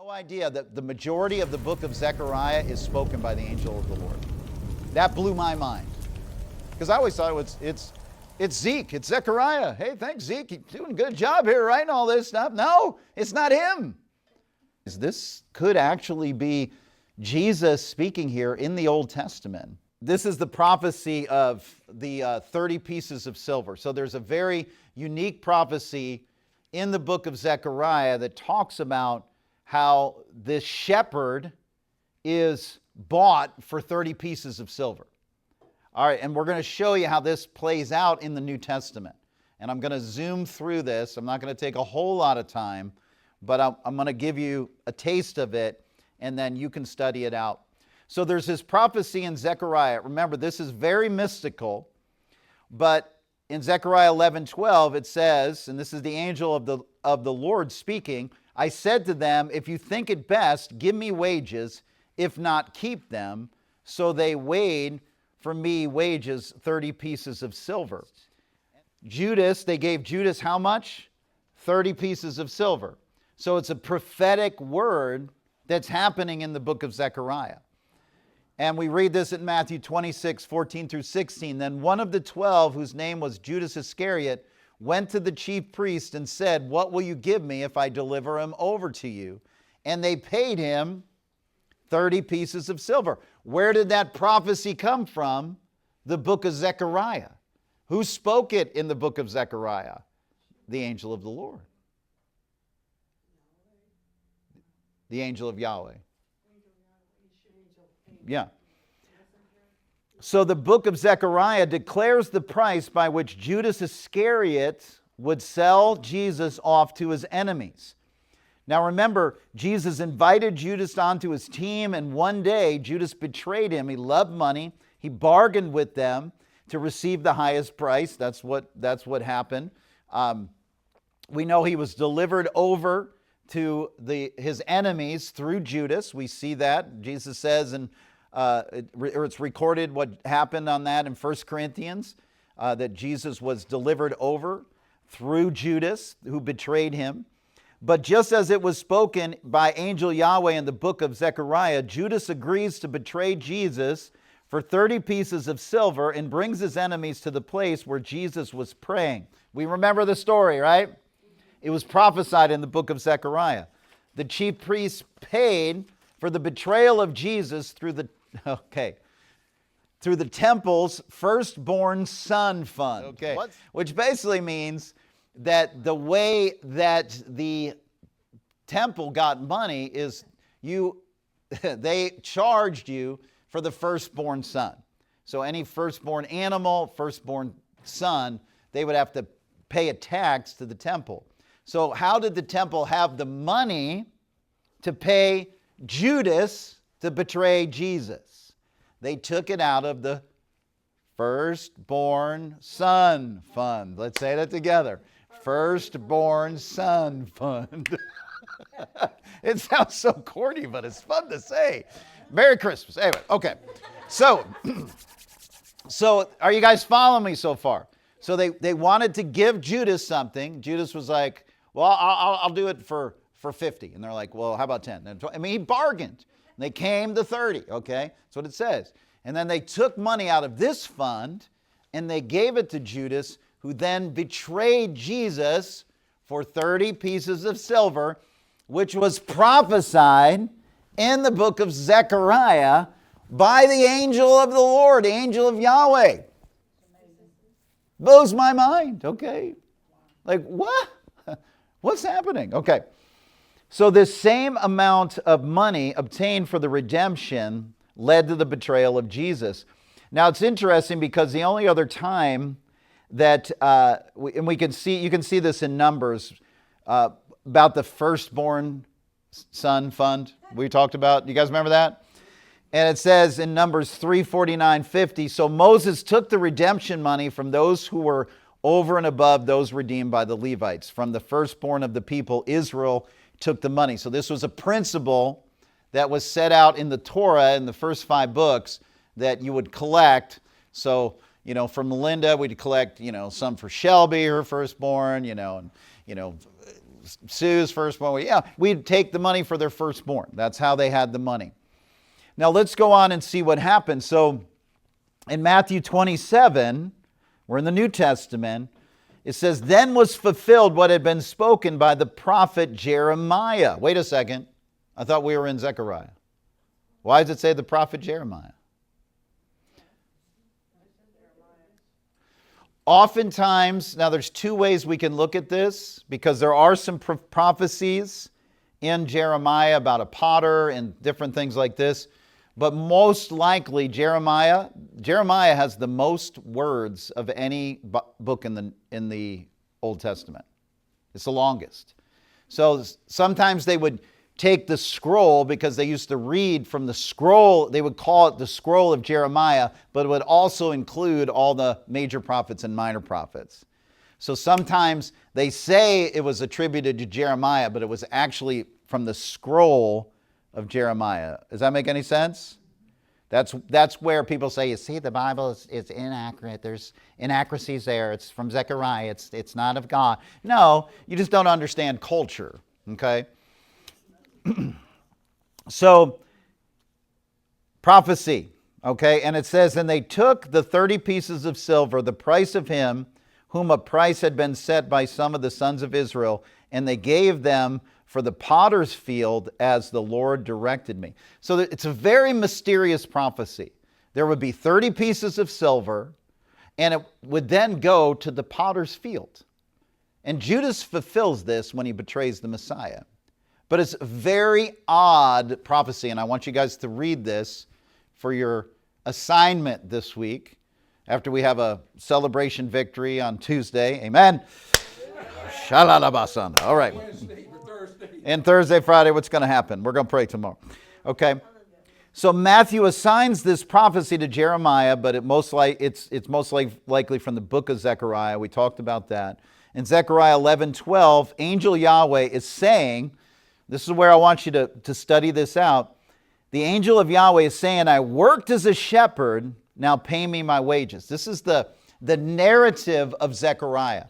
No idea that the majority of the book of Zechariah is spoken by the angel of the Lord. That blew my mind. Because I always thought it's Zeke, it's Zechariah. Hey, thanks, Zeke. You're doing a good job here writing all this stuff. No, it's not him. This could actually be Jesus speaking here in the Old Testament. This is the prophecy of the 30 pieces of silver. So there's a very unique prophecy in the book of Zechariah that talks about how this shepherd is bought for 30 pieces of silver. All right, and we're going to show you how this plays out in the New Testament. And I'm going to zoom through this. I'm not going to take a whole lot of time, but I'm going to give you a taste of it, and then you can study it out. So there's this prophecy in Zechariah. Remember, this is very mystical, but in Zechariah 11:12 it says, and this is the angel of the Lord speaking, I said to them, if you think it best, give me wages, if not keep them. So they weighed for me wages 30 pieces of silver. Judas, they gave Judas how much? 30 pieces of silver. So it's a prophetic word that's happening in the book of Zechariah. And we read this in Matthew 26:14 through 16. Then one of the 12, whose name was Judas Iscariot, went to the chief priest and said, what will you give me if I deliver him over to you? And they paid him 30 pieces of silver. Where did that prophecy come from? The book of Zechariah. Who spoke it in the book of Zechariah? The angel of the Lord. The angel of Yahweh. Yeah. So the book of Zechariah declares the price by which Judas Iscariot would sell Jesus off to his enemies. Now remember, Jesus invited Judas onto his team, and one day Judas betrayed him. He loved money. He bargained with them to receive the highest price. That's what happened. We know he was delivered over to his enemies through Judas. We see that. Jesus says, it's recorded what happened on that in 1 Corinthians, that Jesus was delivered over through Judas, who betrayed him. But just as it was spoken by Angel-Yahweh in the book of Zechariah, Judas agrees to betray Jesus for 30 pieces of silver and brings his enemies to the place where Jesus was praying. We remember the story, right? It was prophesied in the book of Zechariah. The chief priests paid for the betrayal of Jesus through the temple's firstborn son fund. Okay. Which basically means that the way that the temple got money is they charged you for the firstborn son. So any firstborn animal, firstborn son, they would have to pay a tax to the temple. So how did the temple have the money to pay Judas to betray Jesus? They took it out of the firstborn son fund. Let's say that together. Firstborn son fund. It sounds so corny, but it's fun to say. Merry Christmas. Anyway, okay. So are you guys following me so far? So they wanted to give Judas something. Judas was like, well, I'll do it for 50. And they're like, well, how about 10? I mean, he bargained. They came to 30, okay? That's what it says. And then they took money out of this fund and they gave it to Judas, who then betrayed Jesus for 30 pieces of silver, which was prophesied in the book of Zechariah by the angel of the Lord, the angel of Yahweh. Blows my mind, okay? Like, what? What's happening? Okay. So this same amount of money obtained for the redemption led to the betrayal of Jesus. Now it's interesting because the only other time that, you can see this in Numbers, about the firstborn son fund we talked about. You guys remember that? And it says in Numbers 3:49-50, so Moses took the redemption money from those who were over and above those redeemed by the Levites. From the firstborn of the people, Israel took the money. So this was a principle that was set out in the Torah in the first 5 books that you would collect. So, from Melinda, we'd collect, some for Shelby, her firstborn, and, Sue's firstborn. Yeah, we'd take the money for their firstborn. That's how they had the money. Now let's go on and see what happened. So in Matthew 27, we're in the New Testament, it says, then was fulfilled what had been spoken by the prophet Jeremiah. Wait a second. I thought we were in Zechariah. Why does it say the prophet Jeremiah? Oftentimes, now there's two ways we can look at this, because there are some prophecies in Jeremiah about a potter and different things like this. But most likely Jeremiah has the most words of any book in the Old Testament. It's the longest. So sometimes they would take the scroll, because they used to read from the scroll. They would call it the scroll of Jeremiah, but it would also include all the major prophets and minor prophets. So sometimes they say it was attributed to Jeremiah, but it was actually from the scroll of Jeremiah. Does that make any sense? That's where people say, you see, the Bible is inaccurate. There's inaccuracies there. It's from Zechariah. It's not of God. No, you just don't understand culture, okay? So, prophecy, okay? And it says, and they took the 30 pieces of silver, the price of him whom a price had been set by some of the sons of Israel, and they gave them for the potter's field as the Lord directed me. So it's a very mysterious prophecy. There would be 30 pieces of silver, and it would then go to the potter's field. And Judas fulfills this when he betrays the Messiah. But it's a very odd prophecy, and I want you guys to read this for your assignment this week, after we have a celebration victory on Tuesday. Amen. Shalalabasanda. All right. And Thursday, Friday, what's going to happen? We're going to pray tomorrow. Okay. So Matthew assigns this prophecy to Jeremiah, but it's most likely from the book of Zechariah. We talked about that. In Zechariah 11:12, Angel-Yahweh is saying, this is where I want you to study this out. The angel of Yahweh is saying, I worked as a shepherd, now pay me my wages. This is the narrative of Zechariah.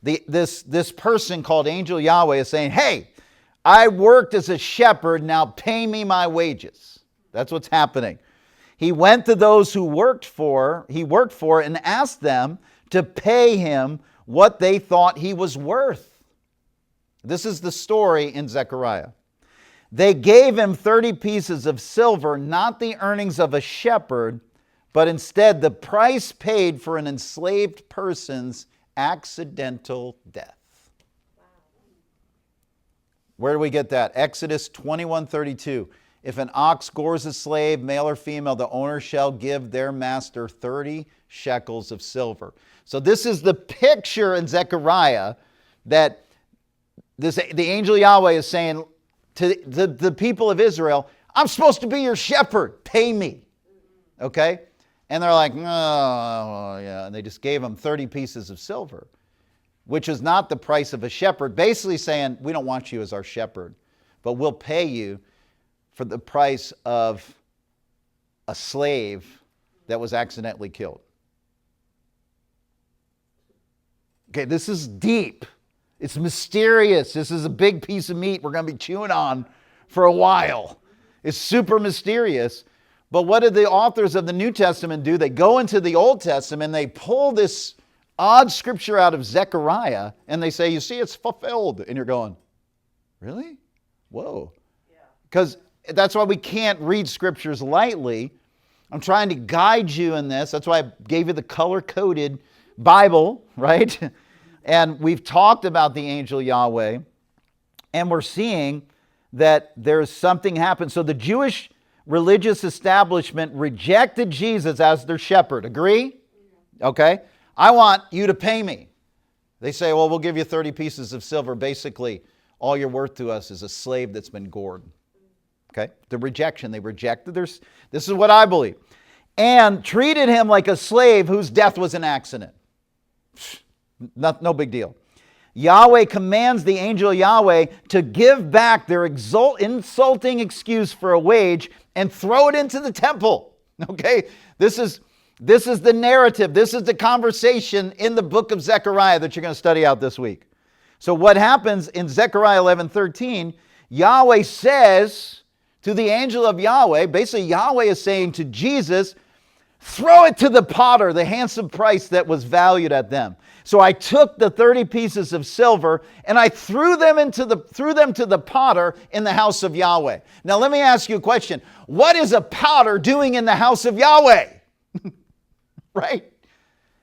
This person called Angel-Yahweh is saying, hey, I worked as a shepherd, now pay me my wages. That's what's happening. He went to those he worked for and asked them to pay him what they thought he was worth. This is the story in Zechariah. They gave him 30 pieces of silver, not the earnings of a shepherd, but instead the price paid for an enslaved person's accidental death. Where do we get that? Exodus 21:32. If an ox gores a slave, male or female, the owner shall give their master 30 shekels of silver. So this is the picture in Zechariah that the angel Yahweh is saying to the people of Israel, I'm supposed to be your shepherd. Pay me. Okay? And they're like, oh, yeah. And they just gave him 30 pieces of silver, which is not the price of a shepherd. Basically saying, we don't want you as our shepherd, but we'll pay you for the price of a slave that was accidentally killed. Okay, this is deep. It's mysterious. This is a big piece of meat we're going to be chewing on for a while. It's super mysterious. But what did the authors of the New Testament do? They go into the Old Testament and they pull this odd scripture out of Zechariah and they say, you see, it's fulfilled. And you're going, really? Whoa. Because that's why we can't read scriptures lightly. I'm trying to guide you in this. That's why I gave you the color-coded Bible, right? And we've talked about the angel Yahweh, and we're seeing that there's something happened. So the Jewish religious establishment rejected Jesus as their shepherd. Agree? Okay. I want you to pay me. They say, well, we'll give you 30 pieces of silver. Basically, all you're worth to us is a slave that's been gored. Okay? The rejection. They rejected this is what I believe. And treated him like a slave whose death was an accident. No big deal. Yahweh commands the angel Yahweh to give back their insulting excuse for a wage and throw it into the temple. Okay? This is the narrative. This is the conversation in the book of Zechariah that you're going to study out this week. So what happens in Zechariah 11:13, Yahweh says to the angel of Yahweh, basically Yahweh is saying to Jesus, throw it to the potter, the handsome price that was valued at them. So I took the 30 pieces of silver and I threw them to the potter in the house of Yahweh. Now let me ask you a question. What is a potter doing in the house of Yahweh? Right?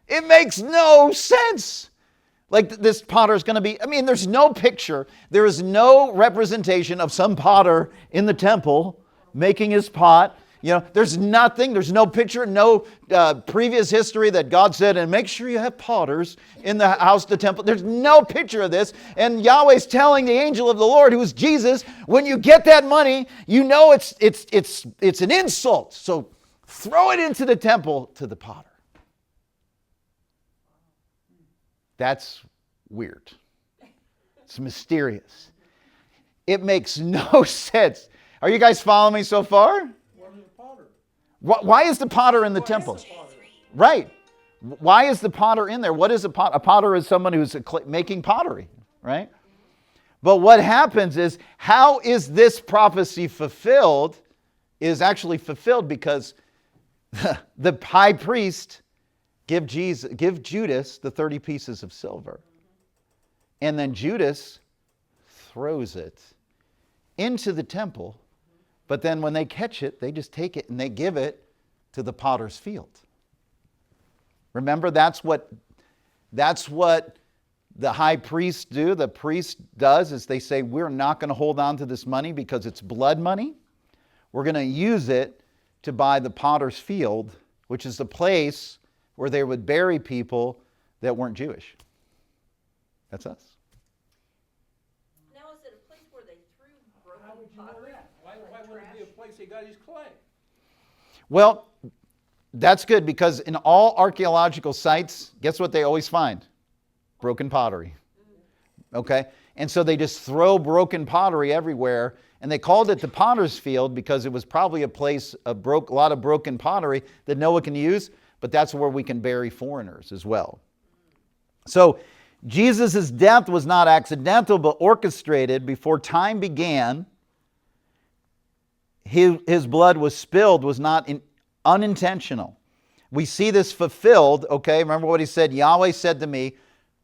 It makes no sense. Like this potter is going to be, there's no picture. There is no representation of some potter in the temple making his pot. There's nothing. There's no picture, no previous history that God said, and make sure you have potters in the house, the temple. There's no picture of this. And Yahweh's telling the angel of the Lord, who is Jesus, when you get that money, you know it's an insult. So throw it into the temple to the potter. That's weird. It's mysterious. It makes no sense. Are you guys following me so far? What is the potter? Why is the potter in the temple? Right. Why is the potter in there? What is a potter? A potter is someone who's making pottery, right? But what happens is, how is this prophecy fulfilled? Is actually fulfilled because the high priest give Judas the 30 pieces of silver. And then Judas throws it into the temple. But then when they catch it, they just take it and they give it to the potter's field. Remember, that's what the high priests do. The priest does is they say, we're not going to hold on to this money because it's blood money. We're going to use it to buy the potter's field, which is the place where they would bury people that weren't Jewish. That's us. Now, is it a place where they threw broken How would you know pottery? that? Why would it be a place he got his clay? Well, that's good because in all archaeological sites, guess what they always find? Broken pottery. Okay? And so they just throw broken pottery everywhere. And they called it the potter's field because it was probably a place of a lot of broken pottery that no one can use. But that's where we can bury foreigners as well. So Jesus' death was not accidental, but orchestrated before time began. His blood was spilled, was not unintentional. We see this fulfilled, okay? Remember what he said? Yahweh said to me,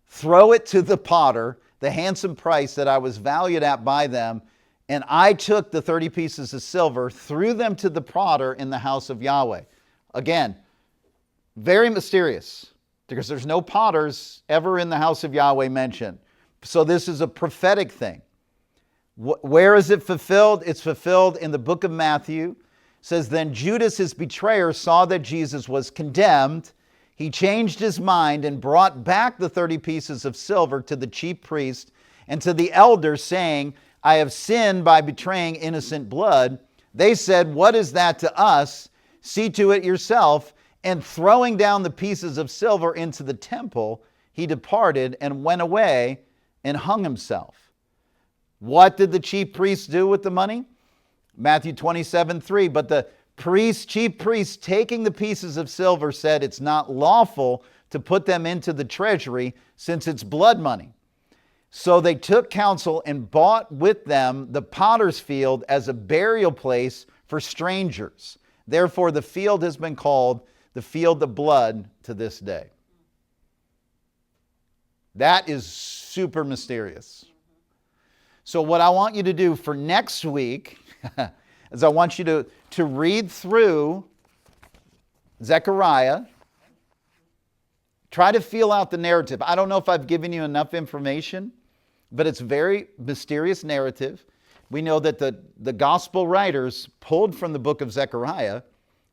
throw it to the potter, the handsome price that I was valued at by them. And I took the 30 pieces of silver, threw them to the potter in the house of Yahweh. Again, very mysterious, because there's no potters ever in the house of Yahweh mentioned. So this is a prophetic thing. Where is it fulfilled? It's fulfilled in the book of Matthew. It says, then Judas, his betrayer, saw that Jesus was condemned. He changed his mind and brought back the 30 pieces of silver to the chief priest and to the elders, saying, I have sinned by betraying innocent blood. They said, what is that to us? See to it yourself. And throwing down the pieces of silver into the temple, he departed and went away and hung himself. What did the chief priests do with the money? Matthew 27:3. But the chief priest, taking the pieces of silver, said, it's not lawful to put them into the treasury, since it's blood money. So they took counsel and bought with them the potter's field as a burial place for strangers. Therefore the field has been called the field of blood to this day. That is super mysterious. So what I want you to do for next week is I want you to read through Zechariah. Try to feel out the narrative. I don't know if I've given you enough information, but it's a very mysterious narrative. We know that the gospel writers pulled from the book of Zechariah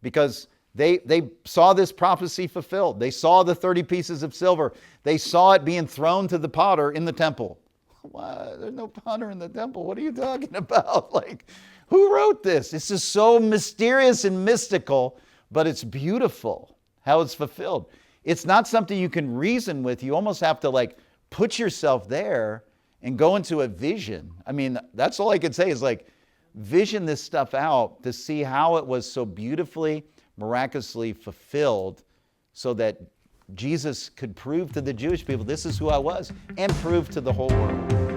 because they saw this prophecy fulfilled. They saw the 30 pieces of silver. They saw it being thrown to the potter in the temple. Why? There's no potter in the temple. What are you talking about? Like, who wrote this? This is so mysterious and mystical, but it's beautiful how it's fulfilled. It's not something you can reason with. You almost have to put yourself there and go into a vision. That's all I can say is vision this stuff out to see how it was so beautifully, miraculously fulfilled so that Jesus could prove to the Jewish people, this is who I was, and prove to the whole world.